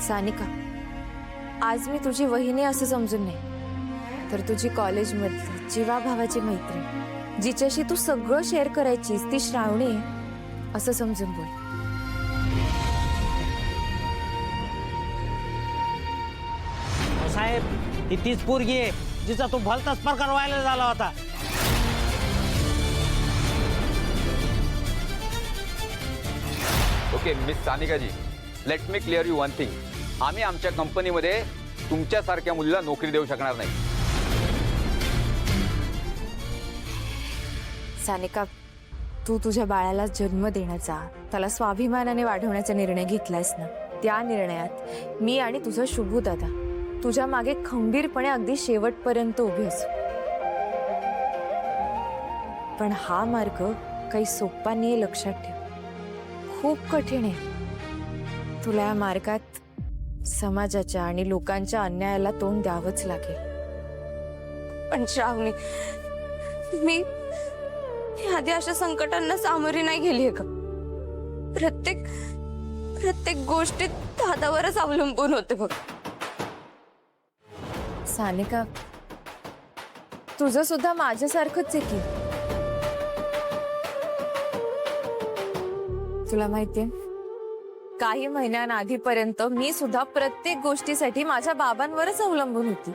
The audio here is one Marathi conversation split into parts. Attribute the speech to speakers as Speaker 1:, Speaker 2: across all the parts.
Speaker 1: सानिका, आज मी तुझी वहिनी असं समजून नाही, तर तुझी कॉलेजमधली जीवाभावाची मैत्रीण, जिच्याशी तू सगळं शेअर करायचीस ती श्रावणी आहे असं समजून बोल.
Speaker 2: साहेब, ही तीच पोरगी आहे जिचा तो भलताच प्रकार व्हायला झाला होता.
Speaker 3: Okay miss Sanika ji, let me clear you one thing. आम्ही आमच्या कंपनीमध्ये तुमच्यासारख्या मुलीला नोकरी देऊ शकणार नाही.
Speaker 1: सानिका, तू तुझ्या बाळाला जन्म देण्याचा, त्याला स्वाभिमानाने वाढवण्याचा निर्णय घेतलायस ना, त्या निर्णयात मी आणि तुझा शुभू दादा तुझ्या मागे खंबीरपणे अगदी शेवटपर्यंत उभे असू. पण हा मार्ग काही सोपा नाही, लक्षात ठेव. खूप कठीण आहे. तुला या मार्गात समाजाच्या आणि लोकांच्या अन्यायाला तोंड द्यावंच लागेल.
Speaker 4: पण श्रावणी, मी आधी अशा संकटांना सामोरी नाही गेलीये का? प्रत्येक गोष्टीत दादावरच अवलंबून होते बघ.
Speaker 1: सानिका, तुझं सुद्धा माझ्यासारखंच आहे की. तुला माहितीये, काही महिन्यांआधीपर्यंत मी सुद्धा प्रत्येक गोष्टीसाठी माझ्या बाबांवरच अवलंबून होती.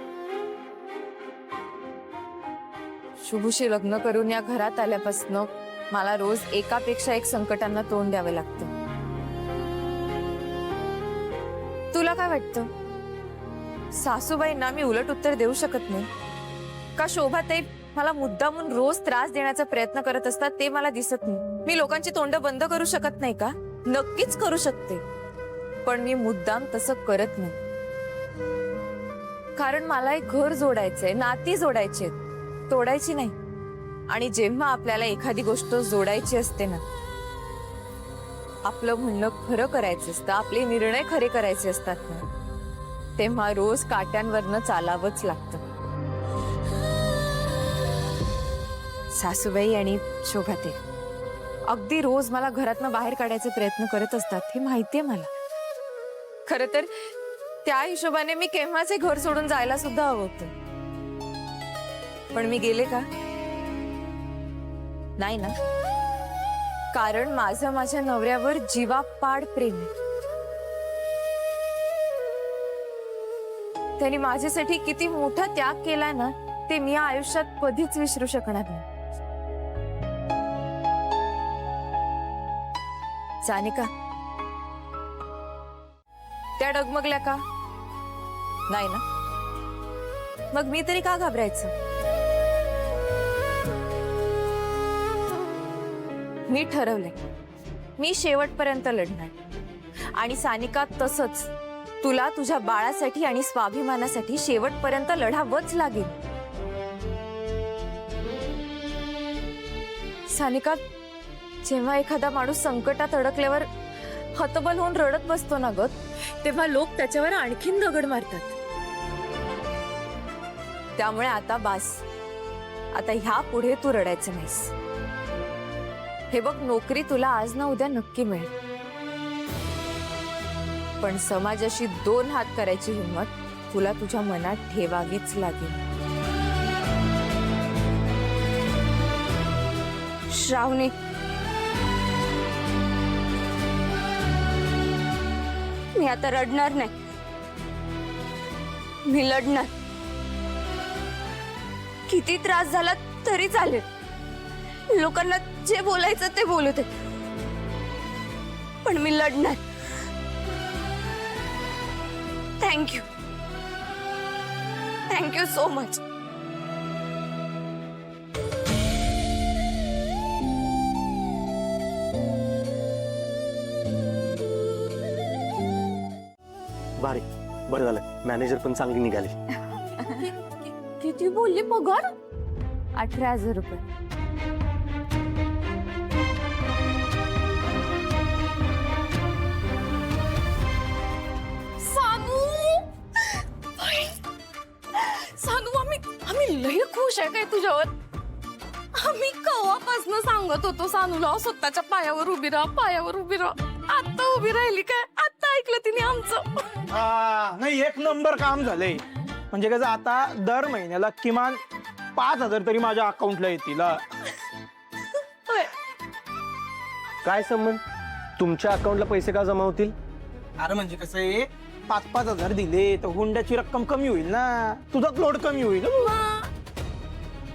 Speaker 1: शुभूशी लग्न करून या घरात आल्यापासून मला रोज एकापेक्षा एक संकटांना तोंड द्यावं लागतं. तुला काय वाटतं, सासूबाईंना मी उलट उत्तर देऊ शकत नाही का? शोभाताई मला मुद्दामून रोज त्रास देण्याचा प्रयत्न करत असतात ते मला दिसत नाही. मी लोकांची तोंड बंद करू शकत नाही का? नक्कीच करू शकते, पण मी मुद्दाम तसं करत नाही. कारण मला एक घर जोडायचंय, नाती जोडायची, तोडायची नाही. आणि जेव्हा आपल्याला एखादी गोष्ट जोडायची असते ना, आपलं म्हणणं खरं करायचं असतं, आपले निर्णय खरे करायचे असतात ना, तेव्हा रोज काट्यांवरनं चालावंच लागतं. सासूबाई आणि शोभाते अगदी रोज मला घरातनं बाहेर काढायचे प्रयत्न करत असतात, हे माहितीये मला. खरं तर त्या हिशोबाने मी केव्हाच हे घर सोडून जायला सुद्धा हवं होतं, पण मी गेले का? नाही ना, कारण माझं माझ्या नवऱ्यावर जीवापाड प्रेम आहे. त्यांनी माझ्यासाठी किती मोठा त्याग केलाय ना, ते मी या आयुष्यात कधीच विसरू शकणार नाही. सानिका, त्या डगमगल्या का? नाही ना, मग मी तरी का घाबरायचं? मी ठरवलंय, मी शेवटपर्यंत लढणार. आणि सानिका, तसंच तुला तुझ्या बाळासाठी आणि स्वाभिमानासाठी शेवटपर्यंत लढावंच लागेल. सानिका, जेव्हा एखादा माणूस संकटात अडकल्यावर हतबल होऊन रडत बसतो ना ग, तेव्हा लोक त्याच्यावर आणखीन दगड मारतात. त्यामुळे आता बास, आता ह्या पुढे तू रडायचं नाहीस. हे बघ, नोकरी तुला आज ना उद्या नक्की मिळेल, पण समाजाशी दोन हात करायची हिंमत तुला तुझ्या मनात ठेवावीच लागेल.
Speaker 4: श्रावणी, मी आता रडणार नाही, मी लढणार. किती त्रास झाला तरी चालेल, लोकांना जे बोलायचं ते बोलू दे, पण मी लढणार. Thank you so much.
Speaker 5: भारी, बरं झालं, मॅनेजर पण चांगली निघाली.
Speaker 1: किती बोलली पगार? 18,000 रुपये.
Speaker 4: सांगू, आम्ही लई खुश आहे काय तुझ्यावर. आम्ही कवापासून सांगत होतो सानूला स्वतःच्या पायावर उभी राहा, पायावर उभी राहा. आता उभी राहिली काय? आता ऐकलं तिने आमचं.
Speaker 6: नाही, एक नंबर काम झालंय. म्हणजे कसं आता दर महिन्याला किमान 5,000 तरी माझ्या अकाउंटला येतील.
Speaker 4: होय.
Speaker 5: काय संबंध? तुमच्या अकाउंटला पैसे का जमा होतील?
Speaker 6: अरे म्हणजे कसं आहे, 5,000 दिले तर हुंड्याची रक्कम कमी होईल ना, तुझाच लोड कमी होईल.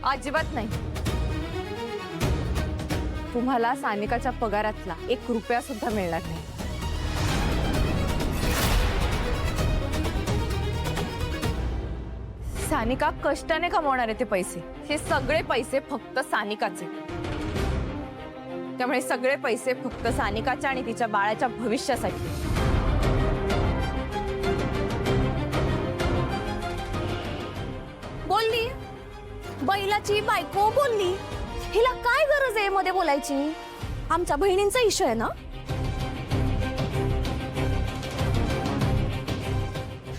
Speaker 1: अजिबात नाही. तुम्हाला सानिकाच्या पगारातला 1 रुपया सुद्धा मिळणार नाही. सानिका कष्टाने कमवणार आहे ते पैसे. हे सगळे पैसे फक्त सानिकाचे. त्यामुळे सगळे पैसे फक्त सानिकाच्या आणि तिच्या बाळाच्या भविष्यासाठी.
Speaker 4: बोलली बैलाची बायको बोलली. हिला काय गरज आहे मध्ये बोलायची? आमच्या बहिणींचा इशू आहे ना.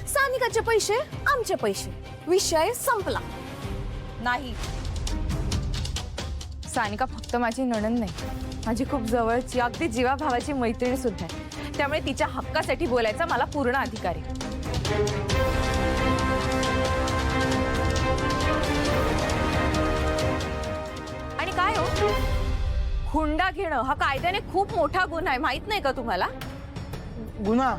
Speaker 4: सानिकाचे पैसे आमचे पैसे, विषय संपला.
Speaker 1: नाही, सानिका फक्त माझी नणंद नाही, माझी खूप जवळची अगदी जीवाभावाची मैत्रीण सुद्धा आहे. त्यामुळे तिच्या हक्कासाठी बोलायचा मला पूर्ण अधिकार आहे. आणि काय हो, हुंडा घेणं हा कायद्याने खूप मोठा गुन्हा आहे, माहित नाही का तुम्हाला?
Speaker 6: गुन्हा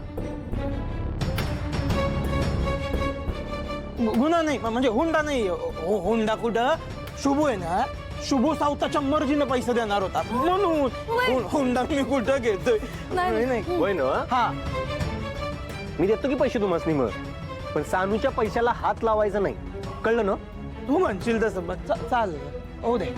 Speaker 6: गुन्हा नाही म्हणजे हुंडा नाही. हुंडा कुठं? शुभू आहे ना, शुभू सावताच्या मर्जीने पैसे देणार होता म्हणून हुंडा मी कुठं घेतोय. नाही नाही.
Speaker 5: होय ना?
Speaker 6: हा,
Speaker 5: मी देतो की पैसे तुम्हाला मग, पण सानूच्या पैशाला हात लावायचा नाही, कळलं ना?
Speaker 6: तू म्हणशील तसं चाल. हो दे.